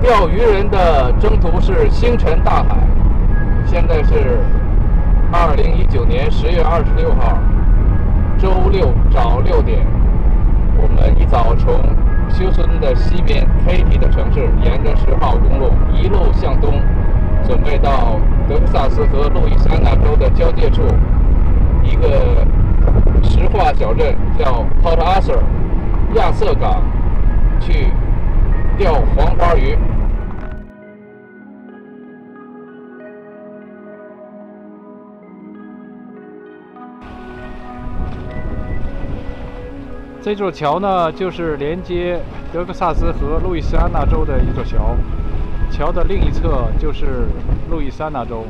钓鱼人的征途是星辰大海。现在是2019年10月26号，周六早6点。我们一早从休斯顿的西边 Katy 的城市，沿着10号公路一路向东，准备到德克萨斯和路易斯安那州的交界处，一个石化小镇叫 Port Arthur 亚瑟港，去钓黄花鱼。这座桥呢，就是连接德克萨斯和路易斯安那州的一座桥，桥的另一侧就是路易斯安那州。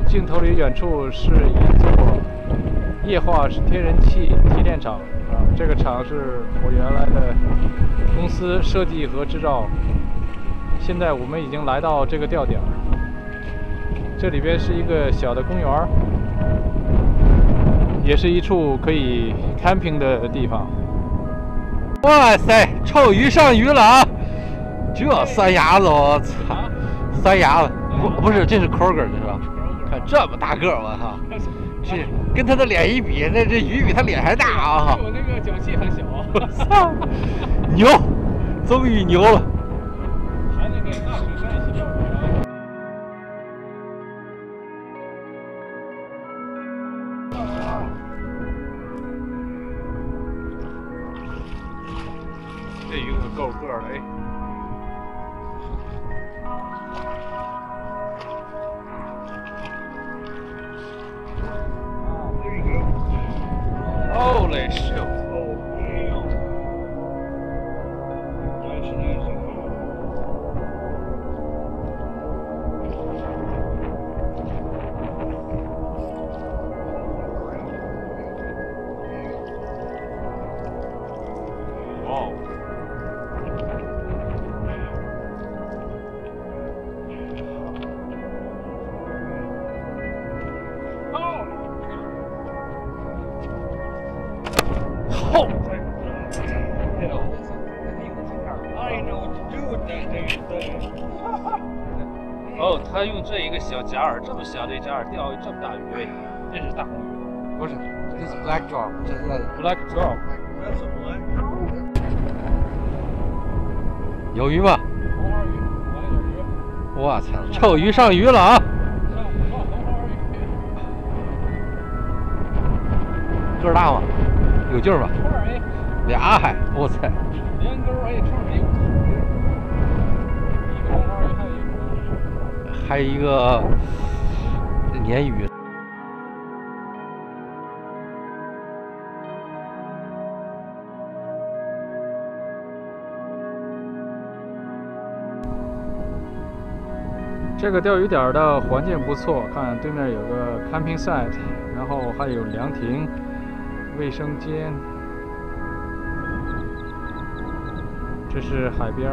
镜头里远处是一座液化天然气提炼厂这个厂是我原来的公司设计和制造。现在我们已经来到这个钓点。这里边是一个小的公园，也是一处可以 camping 的地方。哇塞，臭鱼上鱼了啊！这三牙子，我操！三牙子，不是，这是 Kroger 是吧？看这么大个儿，我操！这跟他的脸一比，那这鱼比他脸还大啊！比我那个脚气还小。我操！牛，终于牛了！还得给大水山洗脚水。这鱼可够个儿的哎！Holy shit！ 哇！后。哦，他用这一个小假饵，这么小的假饵钓这么大鱼，真是大红鱼。不是，这是 black drop， 这是 black drop。有鱼吗？红花鱼，来有鱼。我操，臭鱼上鱼了啊！上红花鱼。个儿大吗？有劲儿吗？串儿俩还，我操！连钩串儿一个红花鱼，还有一个鲶鱼。这个钓鱼点的环境不错，看对面有个 camping site， 然后还有凉亭、卫生间。这是海边。